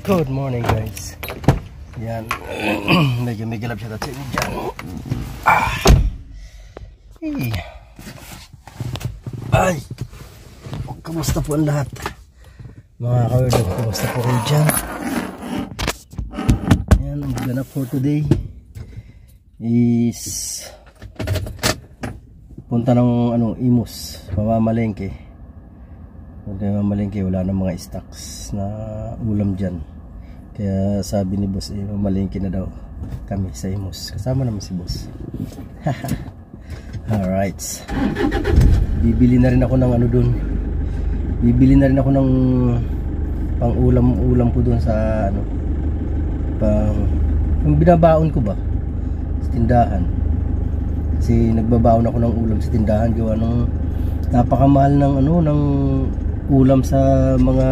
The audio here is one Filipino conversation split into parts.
Good morning guys. Yan. Medyo may galap siya tatsi dyan. Ay. Kamusta po ang lahat? Mga kawerdo, kamusta po kayo dyan? Yan, ang ganap for today is punta ng Imus, mamamalengke. Mamalengke, wala na mga stocks na ulam dyan. Kaya sabi ni boss, mamalengke na daw kami sa Imus. Kasama naman si boss. Alright. Bibili na rin ako ng dun. Bibili na rin ako ng pang ulam ko dun sa yung binabaon ko ba sa tindahan. Kasi nagbabaon ako ng ulam sa tindahan, gawa ng napakamahal ng ulam sa mga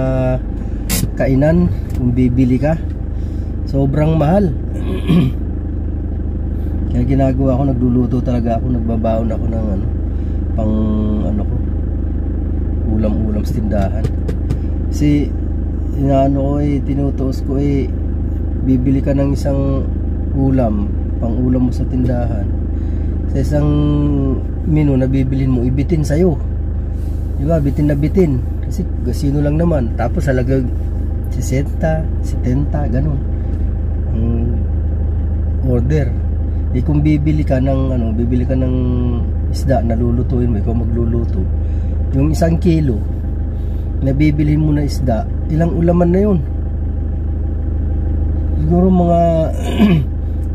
kainan. Kung bibili ka, sobrang mahal. Kaya ginagawa ko, nagluluto talaga ako, nagbabaon ako ng pang ko, ulam sa tindahan. Kasi tinutuos ko, bibili ka ng isang ulam, pang ulam mo sa tindahan, sa isang menu na bibilin mo, ibitin sa'yo, diba? Bitin na bitin, kasi sino lang naman. Tapos halagang 60, 70, ganun ang order. Kung bibili ka ng isda na lulutuin mo, ikaw magluluto, yung 1 kilo na bibilhin mo na isda, ilang ulaman na yun? Siguro mga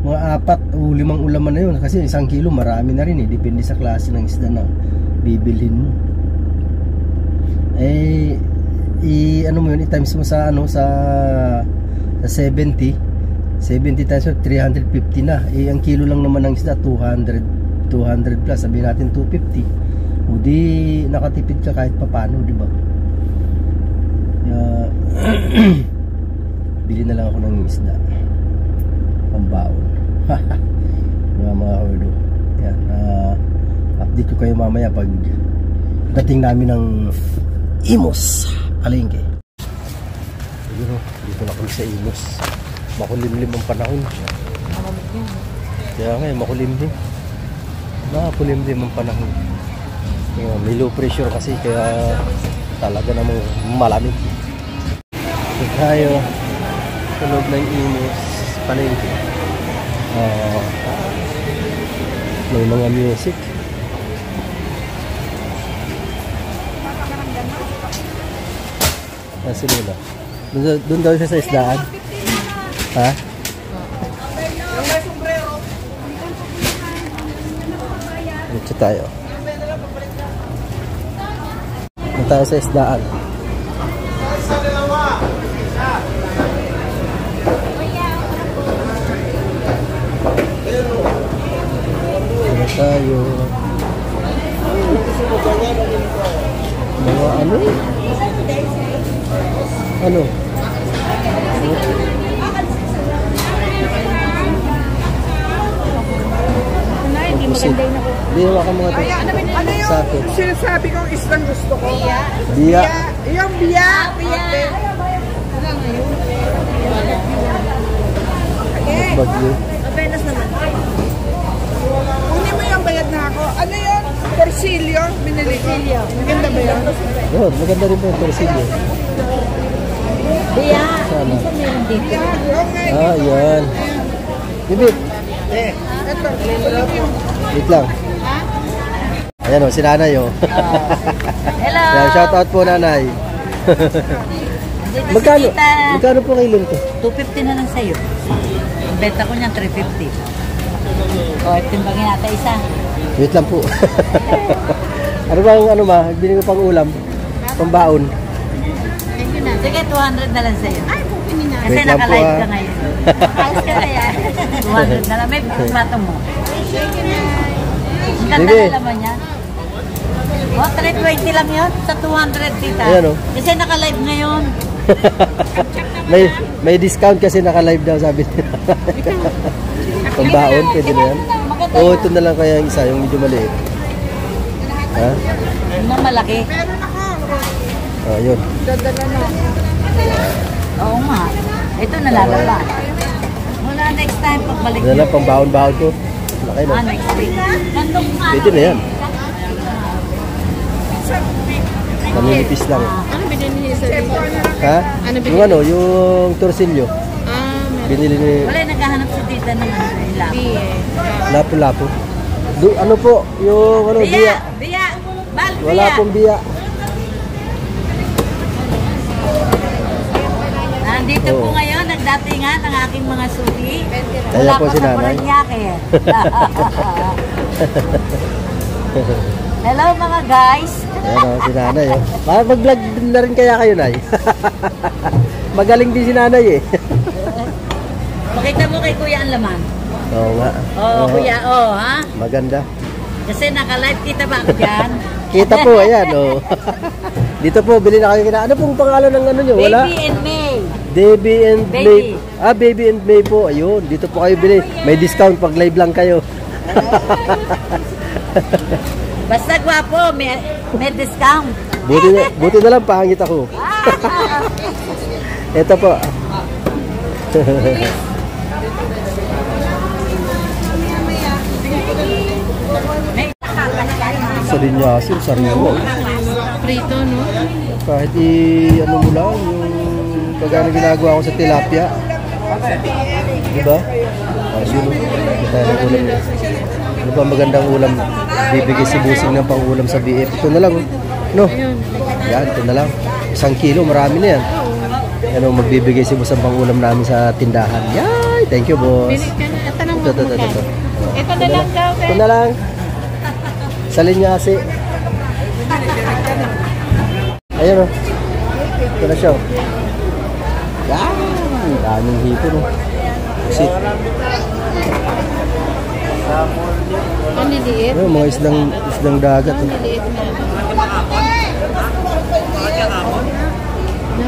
mga 4 o 5 ulaman na yun, kasi 1 kilo marami na rin depende sa klase ng isda na bibilhin mo. Mo yun, i-times mo sa sa 70 times 350 na. Ang kilo lang naman ng isda 200 plus, sabihin natin 250. O di nakatipid ka kahit papano, di ba? Bili na lang ako ng isda pambaon. Mga kawerdo. Yan, update ko kayo mamaya pag dating namin ng Imus, palengke. Dito na kami sa Imus. Makulimlim ang panahon. Kaya nga, makulimlim. Makulimlim ang panahon. May low pressure kasi, kaya talaga namang malamig. Tayo sa loob ng Imus, palengke. May mga music. Sila. Doon daw siya sa isdaan. Ha? Dito tayo. Doon tayo sa isdaan. Dito tayo. Mga Hindi mo ka mga sako. Sinasabi kong isang gusto ko. Biya. Yung biya. Bagyo. Apenas naman. Kunin mo yung bayad na ako. Ano yun? Torsilyo? Binili ko. Maganda ba yun? Oo, maganda rin po yung torsilyo. Biya. Sana. Biya. Yan. Bibit. Ito. Wait lang. Ayan si nanay Hello. Yan, shout out po nanay. Magkano po kayo to? 250 na lang sa'yo. Ang benta ko niyan 350. Timbangin natin isa. Wait lang po. Ano ba binili ko pang ulam, pambaon. Sige, 200 na lang sa'yo. Ay, kukunin na. Kasi naka-live ka ngayon. Ayos ka na yan. 200 na lang. May plato mo. Ang ganda na laman yan. 320 lang yun sa 200, tita. Ayan, Kasi naka-live ngayon. may discount kasi naka-live daw, sabi nila. Pambaon, pwede na yan. Ito na lang kaya yung isa, yung medyo maliit. Ha? Yung malaki. Meron ako. Yun. Dadala na. Oo nga. lalabas. Mula next time, pagbalik Yan lang, pang baon-baon ko. Laki na. next week. Gantong Pwede na yan. Maninipis lang. Ano binili sa Ha? Yung ano, yung torsilyo. Binili ni Wala, naghahanap si tita ng lapo. Lapu-lapu. Ano po, yung ano, biya. Biya! Bal, biya! Wala pong biya. Nandito po ngayon, nagdatingan ang aking mga suki. Kaya Wala po pa si sa nanay. Paranaque. Hello mga guys. Ayan o, si nanay. Oh. Mag-vlog na rin kaya kayo, Nay. Magaling din si nanay eh. Pakita mo kay Kuya ang laman. Oo nga. Oo, Kuya, ha? Maganda. Kasi naka-live kita ba ako dyan? Kita po, ayan o. Dito po, bili na kayo kina. Ano pong pangalan ng ano nyo? Wala? Baby and May. Baby and Baby. May. Ah, Baby and May po. Ayun, dito po kayo bili. May discount pag live lang kayo. Basta gwapo, may discount. Buti na lang, pangit ako. Ito po. Sa linyasin, sariwa. Prito, no? Kahit ano mo lang, yung pagkano ginagawa ko sa tilapia. Diba? Yun, tayo ng ulam. Ano ba magandang ulam? Bibigay si Busing ng pang-ulam sa BF. Ito na lang, no? Yan, ito na lang. 1 kilo, marami na yan. Ano, magbibigay si Busing ng pang-ulam namin sa tindahan. Yay! Thank you, boss. Ito na Ito. Ito na lang daw, Ito na lang. Sa linyasi. Ayun o. Ito na siya o. Yan. Daming hipon o. Sit. Ang liliit. Ayun, mga islang dagat o. Liliit na.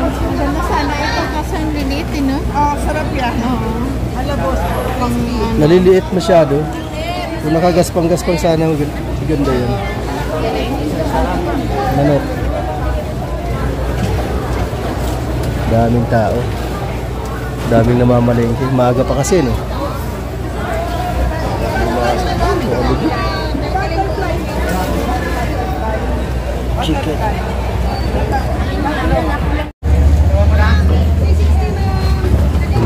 Maganda sana ito kasi ang liliit, no? Oo, sarap yan. Oo. Naliliit masyado. Kung nakagaspang-gaspang sana, ganda yun. Manok. Daming tao. Daming namamalengke. Maaga pa kasi, no? Chicken.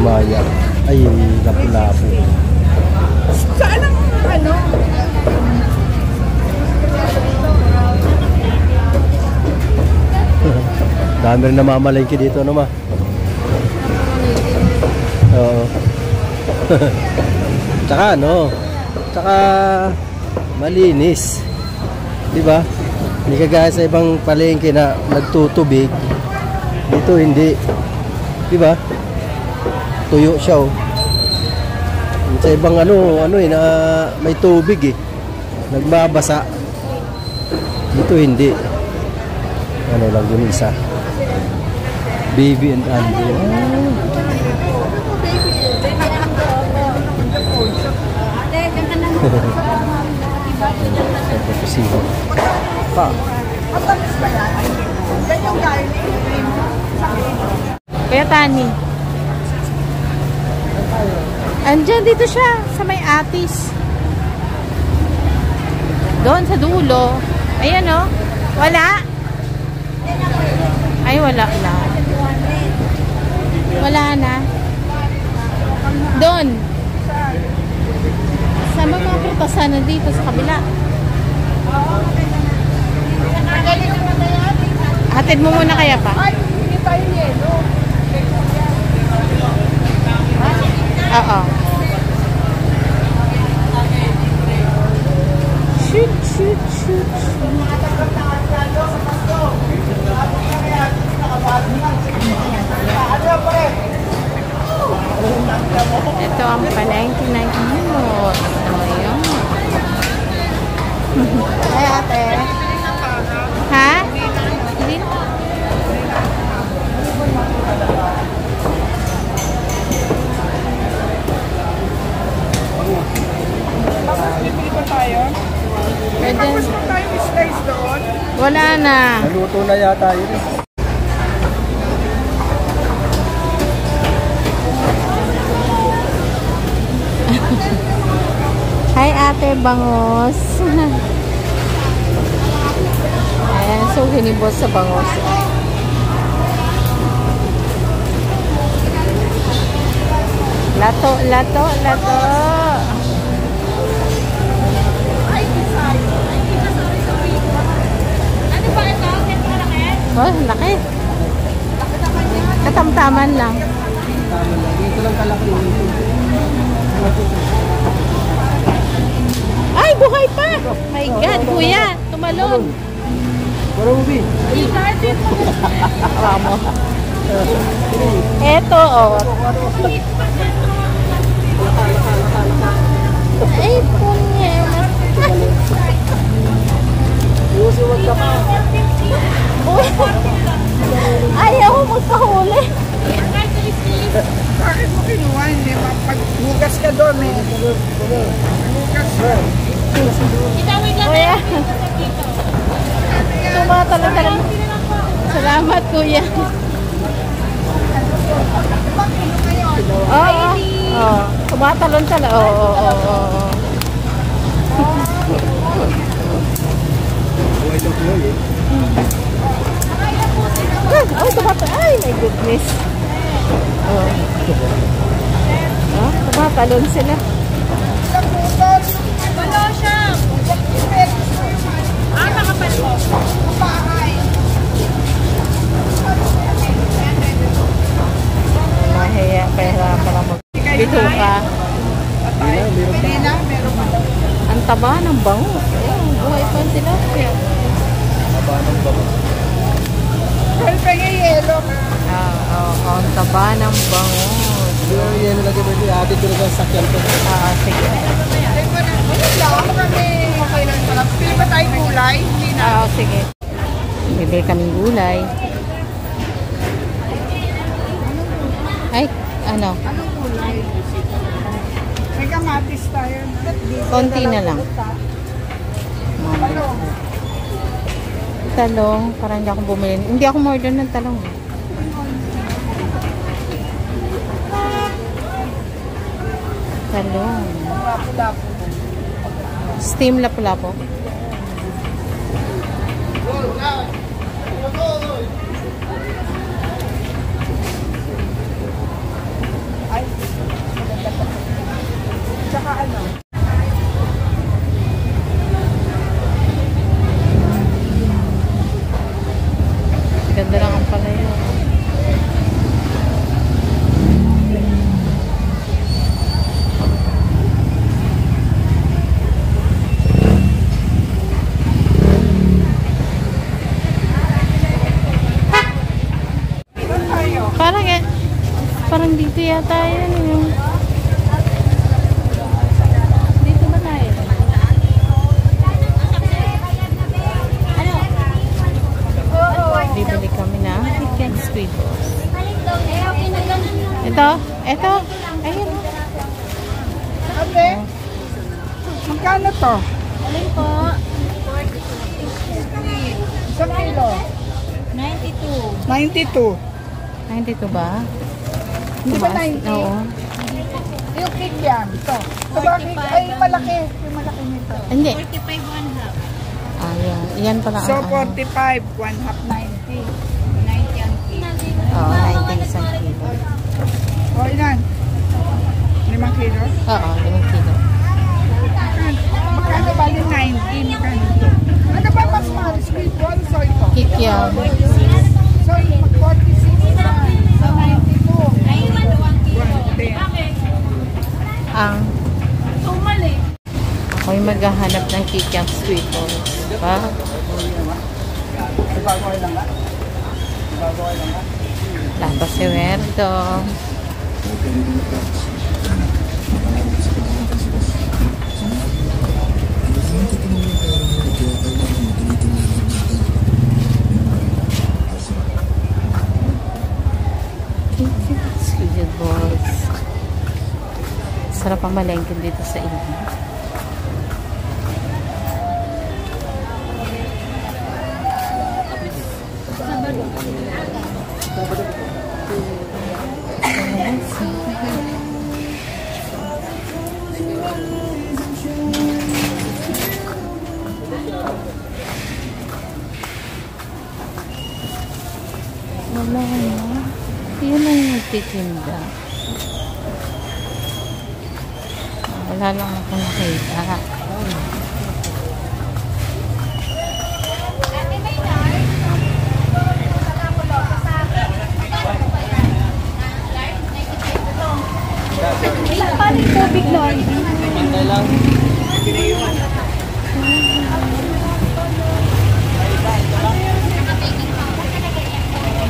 Maya. Ay, lapu-lapu. Saan ang ano? Dami rin namamalengke dito, ano ma? Oo. Tsaka ano? Tsaka malinis. Diba? Hindi kagaya sa ibang palengke na nagtutubig. Dito hindi. Diba? Tuyo siya oh. Sa ibang ano eh, na may tubig eh. Nagbabasa. Dito hindi. Ano lang yung isa. Baby and Andy. Pa. Kaya Tani. Andyan dito siya sa may Atis. Doon sa dulo. Ayan o. Wala. Ay wala na. Wala na. Doon. Sa mga prutasan nandito sa kabila. Hatid mo muna kaya pa? Ay, hindi tayo yelo. Oo. Shoot, shoot, shoot. Ito ang palengke ng imot. Ayan. Ay, ate. Ha? Hindi na. Bibili pa tayo? Pwede. Tayo slice doon? Wala na. Naluto na yata yun eh. bangos. Ayan, so hinibos sa bangos. Lato, lato, lato. Ano ba ito? Oh, laki. Katamtaman lang. Tama lang. Dito lang kalaki yung Ay, buhay pa! My God, kuya, tumalon. Parang ubi. Awa mo. Eto, oh. Ay, punya. Usuwag ka pa. Ayaw mo magpahuli. Bakit mo kinuha? Hindi mapaghugas ka doon eh. Hugas. Kuya. Tumatalon-talon. Salamat, kuya. Oo. Oo. Tumatalon-talon. Oo. Buhay na buhay eh. Oh, tumatalon. Ay, my goodness. Oh. Oh, tumatalon sila. Wala siya. Nakapal mo. Bahay. Mahiya, kaya parang mag-bito ka. Pili na, meron pa. Ang taba ng bango. Ayan, buhay pa sila. Haba ng baba. Well, pengi yelo. Ang taba ng bango. Yan na lagi ba? Ate ko na sakyan ko. Sige. Wala ako kami. Okay lang pala. Pili ba tayo gulay? Hindi na. Sige. Bibili kaming gulay. Ay, ano? Anong gulay? May kamatis tayo. Konti na lang. Talong. Talong. Parang hindi ako bumili. Hindi ako order ng talong. Talong. Lapu-lapu. Steam lapu-lapu. Ay. Tsaka ano? Ganda lang ang palayo. Parang dito yata yan yung... Dito ba tayo? Bibili kami na chicken squid balls. Ito. Ayun. Ate, magkano to? Alin po? 1 kilo. 92. 92. 92 ba? Hindi ba Tumaas? 90? Oo. Yung cake yan. Ito. Ay, malaki. Yung malaki nito. Hindi. 45 one half. Yan. Yan pala So, ang ano. 45. 1 half 90. 90 ang cake. Oo, 90 isang kilo. O, ilan? 5 kilo? Oo, 5 kilo. Magkano ba yung 90? Magkano ito? Ano ba mas mahal? Squid ball? So, ito. Kikiam. So, mag-46 na. Sa 92. 110. Ang ako'y maghahanap ng kikiam sweet balls. Diba? Labas si Werdo. Squid balls. Sarap ang malengke dito sa inyo. nagtitinda. Wala lang ako nakita. Paano yung tubig nun? Pantay lang.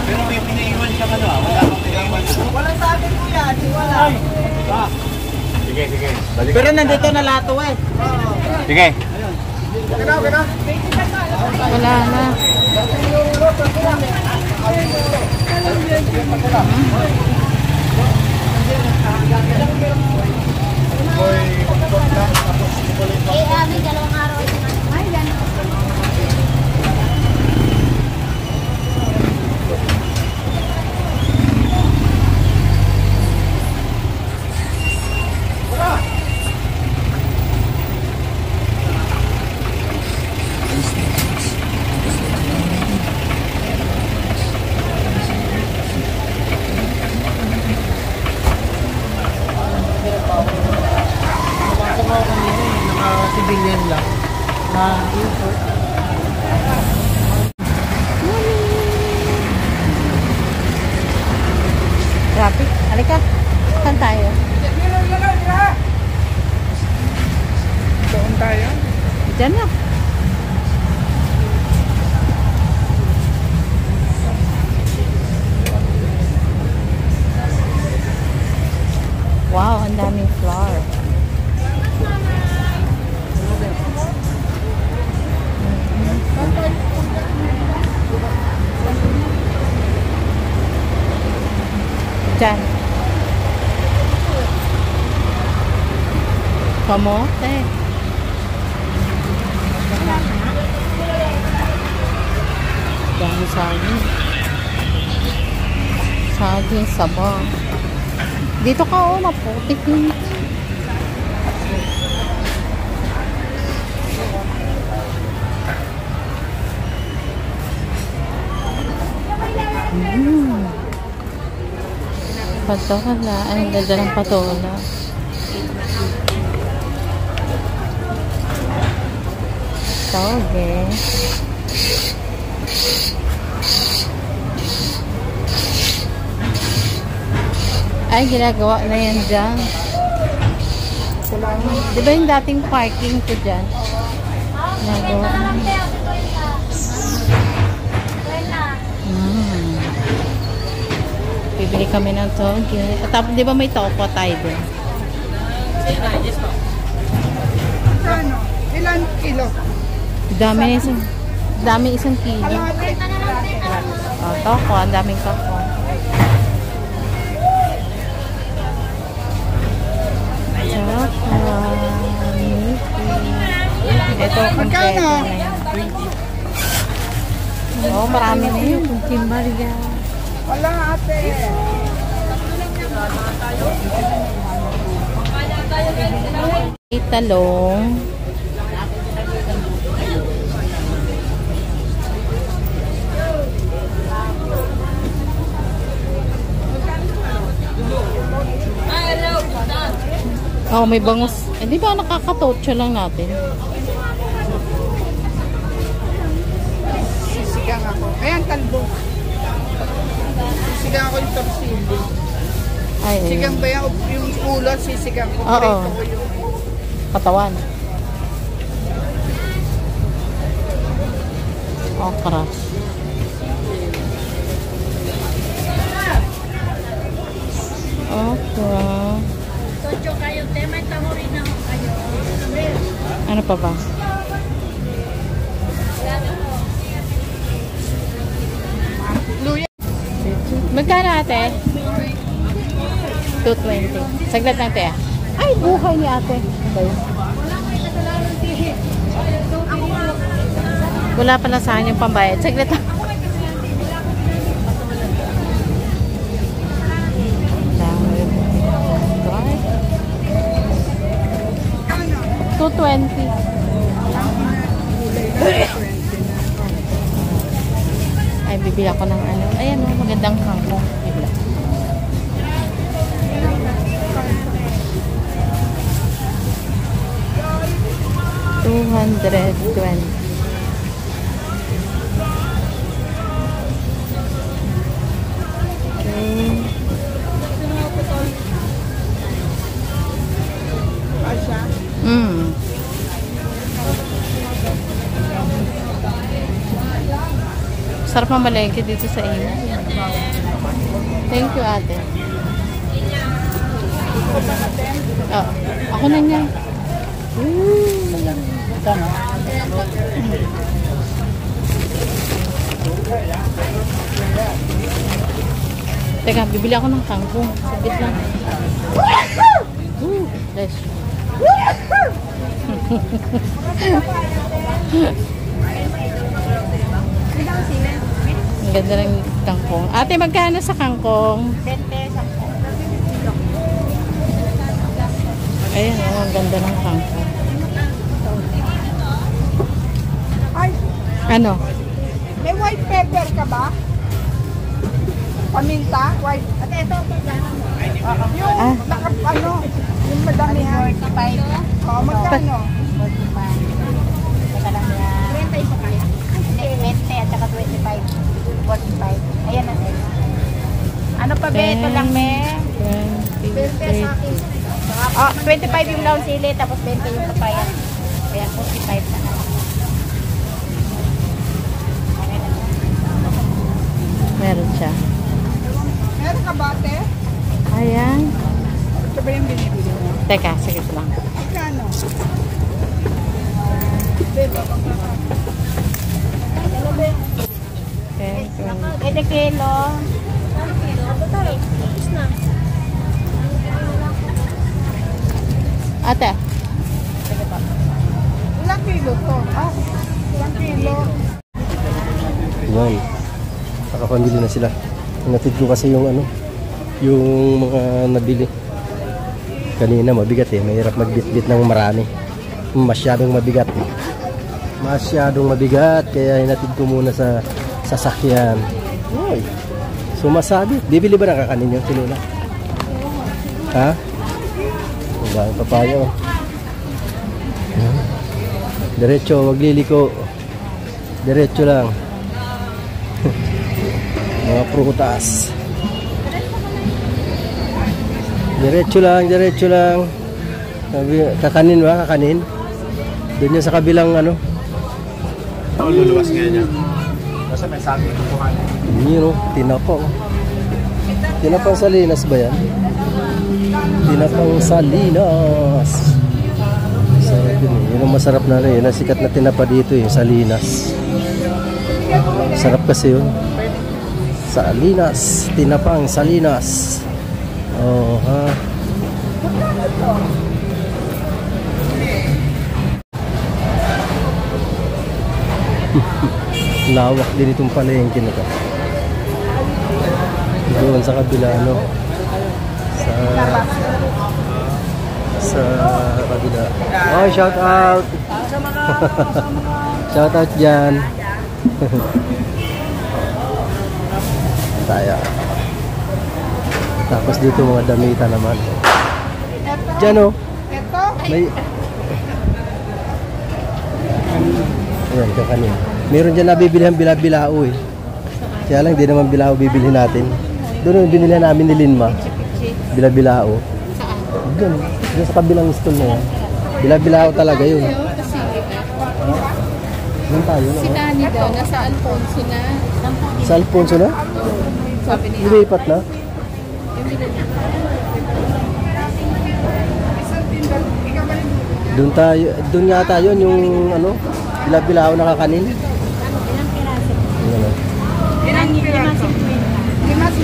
Pero may pinaiwan siya ano, wala akong pinaiwan. Wala sa akin po yan. Wala. Sige, sige. Balik. Pero nandito na lahat to eh. Sige. Wala na. May dalawang araw. Ay, yan. Naka-civilian lang. Traffic. Halika. Saan tayo? Doon tayo. Diyan na. Wow, ang daming flower. Diyan. Kamote. Dami saging. Saging, sabang. Dito ka, oh, maputik yun. Patola. Ay, ang ganda ng patola. Toge. Ay, ginagawa na yan dyan. Di ba yung dating parking ko dyan? Ginagawa na. Bibili kami ng toge. Tapos, di ba may topo tayo dun? Ano? Ilan kilo? Dami isang kilo. Kalahati. Oh, toko. Ang daming toko. Ito, kompleto na yan. Oh, marami na yun. Kimbarya. Wala ate. Talong. Oh, may bangus. Eh, di ba nakakatotso lang natin? Sisigang ako. Ayan, talbo. Sisigang ako yung torsillo. Ay, Sigang ba yung ulo? Sisigang ko. Oo. Prito ko yung katawan. Okra. Okra. Ano pa ba? luya. Magkano ate? 220. Saglit lang te. Ay, buhay ni ate. Okay. Wala pala sa akin yung pambayad. Saglit lang. $220. Ay, bibili ako ng ano. Ayan o, magandang kangkong. Bibili. 220. Okay. Sarap mamalengke dito sa inyo. Thank you, ate. Oh, ako na niya. Teka, bibili ako ng kangkong. Sabit lang. Bless you. Ang ganda ng kangkong. Ate, magkano sa kangkong? 10 pesos. Ayan, ang ganda ng kangkong. Ay, Ano? may white pepper ka ba? Paminta? White. At ito, Yung yung madamihan. 45. Oo, magkano? 45. Teka lang yan. 20 pa kaya? Hindi, 20 at saka 25. 45. Ayan na sir. Ano pa be? Ito lang be. 25 yung lawn sili, tapos 20 yung papaya. Kaya 45 na lang. Meron siya. Meron ka ba, ate? Ayan. Ito ba yung binibili mo? Teka, sige lang. Magkano? Okay. Ito kilo. Ate, Ilang kilo to? Ilang kilo? Yan. Nakapamili na sila. Natid ko kasi yung yung mga nabili. Kanina mabigat eh. Mahirap magbitbit ng marami. Masyadong mabigat. Masyadong mabigat. Kaya hinatid ko muna sa sasakyan. Uy. Sumasabit. Bibili ba ng kakanin yun? Sinula? Ha? Wala ang papaya. Oh. Diretso. Wag liliko. Diretso lang. Mga prutas. Diretso lang, diretso lang. Kakanin ba? Kakanin? Doon yan sa kabilang Ako luluwas nga niya. Kasi may sabi ko kuhan. Yun o, tinapang. Tinapang Salinas ba yan? Tinapang Salinas. Sarap yun eh. Yun ang masarap na yun ang sikat na tinapa dito eh, Salinas. Sarap kasi yun. Salinas. Tinapang Salinas. Oh, ha. Lawak din itong palengke na to. Doon sa kabila, sa kabila. Oh, shout out. Shout out dyan. Tayo. Tapos dito mga damita naman. Diyan o. Ito? May... Ayan, kakanin. Meron dyan nabibilihan bilao eh. Kaya lang, di naman bilao bibilhin natin. Doon yung binili namin ni Linma. Bilao. Doon. Doon sa kabilang stall na yan. Bilao talaga yun. Doon tayo na. si Dani daw, nasa Alfonso na. Sa Alfonso na? Sabi niya. Ilipat na? Doon tayo, doon nga tayo yung bilao na kakanin. Ilang piraso?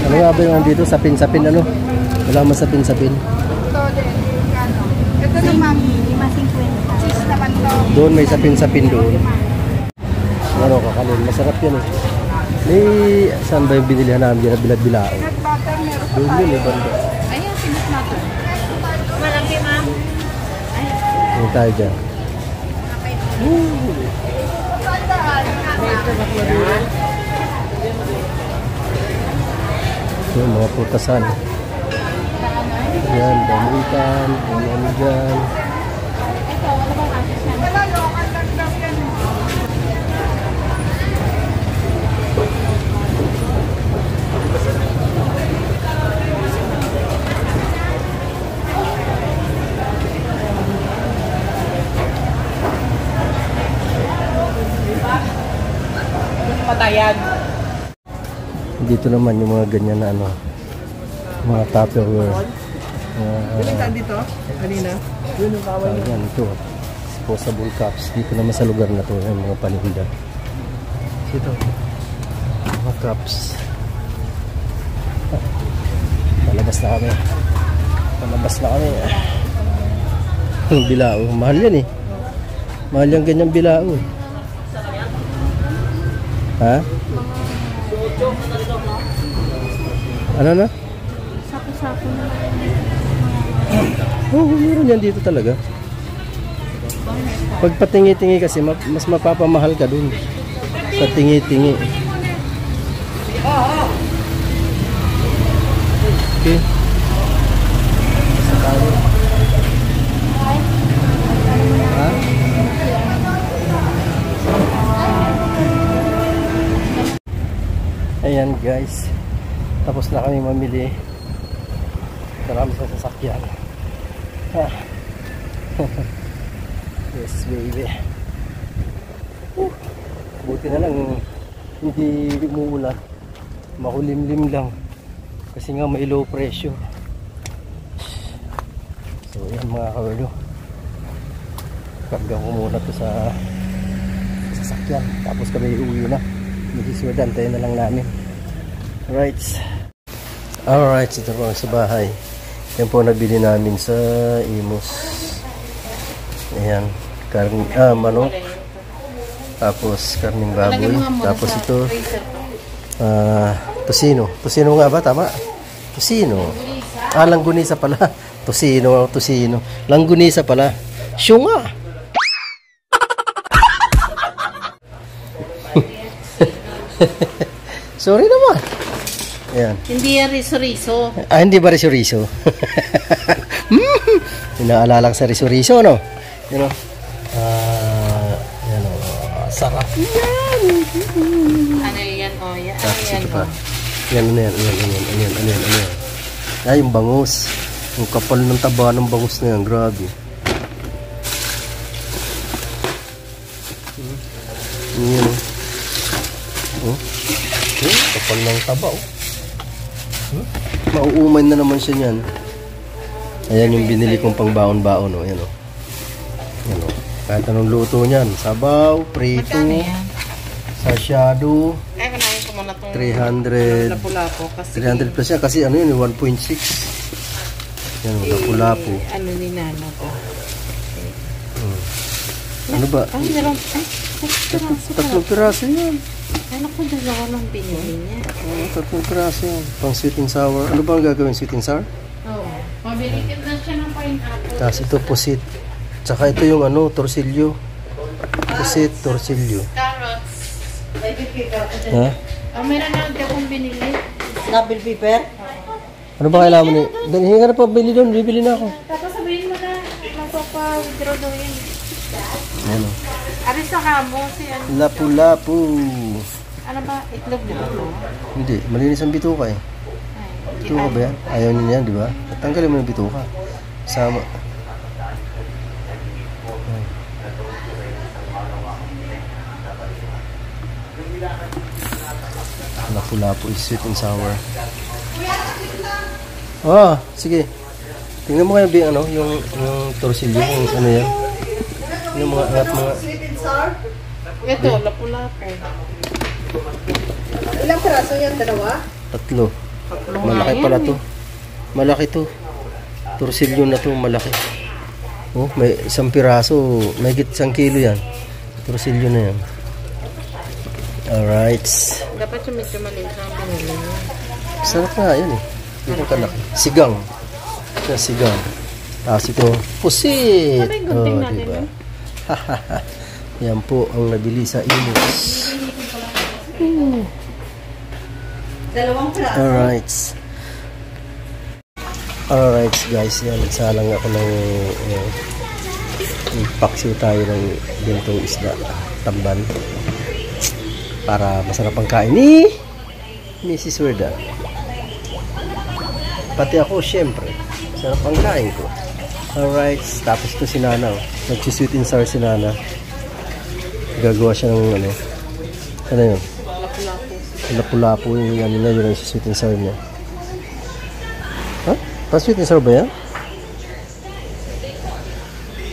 Ano nga ba yung nandito? Sapin-sapin Wala man sapin-sapin. Ito din. Magkano? Ito naman. 5.50. Cheese naman to. Doon may sapin-sapin doon. Kakanin. Masarap yan eh. May, saan ba yung binilihan namin dyan na bilao? Peanut butter meron pa Doon tayo. yun eh, banda. Ayan, sinus natin. Malaki ma'am. Doon tayo dyan. Yung mga putasan. Yan, damitan. Ano dyan. Wala, local lang bayad. Dito naman yung mga ganyan na ano, mga Tupperware. Saan dito? Kanina? Yun ang bawal. Yan ito. Disposable cups. Dito naman sa lugar na to, yung mga paninda. Dito. Mga cups. Palabas na kami. Palabas na kami. Ang bilao. Mahal yan eh. Mahal yung ganyang bilao eh. Ha? Ano na? Sako-sako na. Oo, meron yan dito talaga. Pag patingi-tingi kasi, mas mapapamahal ka dun. Sa tingi-tingi. Okay. Ha? Ayan guys. Tapos na kami mamili. Marami sa sasakyan. Yes baby. Buti na lang hindi umuulan. Makulimlim lang. Kasi nga may low pressure. So yan mga kawerdo. Karga ko muna to sa sasakyan. Tapos kami uuwi na. Magsisurdan tayo na lang namin. Alright, ito po sa bahay. Yan po nabili namin sa Imus. Ayan, manok. Tapos karning baboy. Tapos ito tosino. Tosino nga ba? Tama? Tosino. Langgunisa pala. Tosino. Langgunisa pala. Syunga. Sorry naman. Ayan. Hindi yan riso-riso. Hindi ba riso-riso? Inaalala sa riso-riso, no? You know? Yan o. Sarap yan. Ano yan, o? Yan, Tapos yan, ito pa. Yan. Ay, yung bangus. Yung kapal ng taba ng bangus na yan. Grabe. Yan o. Kapal ng taba o. Mauumay na naman siya niyan. Ayan yung binili kong pang baon-baon o. Ayan o. Ayan o. Kahit anong luto niyan. Sabaw, prito, sasyado, 300 plus yan. Kasi ano yun, 1.6. Yan o, lapu-lapu. Ano ni Nana ko? Ano ba? Ay, meron. Ay, Tatlong piraso yan. ano ko dalawa lang binili niya? Tatlong piraso yan. Pang sweet and sour. Ano ba ang gagawin? Sweet and sour? Oo. Pabilikit na siya ng pineapple. Tapos ito pusit. Tsaka ito yung ano, torsilyo. Pusit, torsilyo. Carrots. Ha? Meron na akong binili. Double pepper? Ano ba kailangan mo ni? Hinga na pa, bili doon. Bibili na ako. Tapos sabihin mo na, magpapa-withdraw daw yan. Ano? Aris sa kamo, si ano? Lapu-lapu. Ano ba? Itlog na ito? Hindi, malinis ang bituka eh. Bituka ba yan? Ayaw niyo yan, di ba? Tanggalin mo yung bituka. Sama. Lapu-lapu is sweet and sour. Oh, sige. Tingnan mo kayo yung torsilyo, yung ano yan. Yung mga Ito, lapu-lapu. Ilang piraso yan? Dalawa? Tatlo. Malaki pala to. Malaki to. Torsilyo na to, malaki. Oh, may isang piraso, may higit 1 kilo yan. Torsilyo na yan. Alright. Dapat yung medyo maliit ang binili niya. Sarap nga yan eh. Hindi ko kalaki. Sigang. Sigang. Tapos ito, pusit. Ano yung gunting natin diba? Yan po ang nabili sa Imus. Dalawang piraso? Alright guys, yan. Nagsalang ako ng paksiw tayo ng bintong isda. Tamban. Para masarap ang kain ni Mrs. Werda. Pati ako, syempre. Masarap ang kain ko. Alright, tapos ito si Nana. Nag-sweet and sour si Nana. Gagawa siya ng ano. Ano yun? Lapu-lapu yung ano niya, yun ang sweet and sour niya. Ha? Pa-sweet and sour ba yan?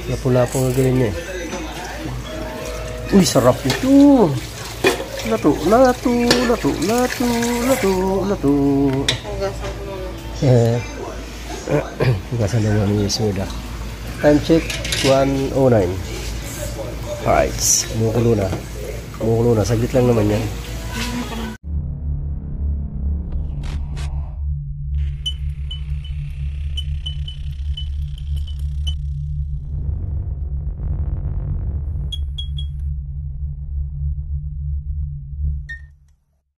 Lapu-lapu nga ganyan niya. Uy, sarap ito! Lato. Hugasan na naman yung soda. Time check, 1:09. Alright, kumukulo na. Saglit lang naman yan.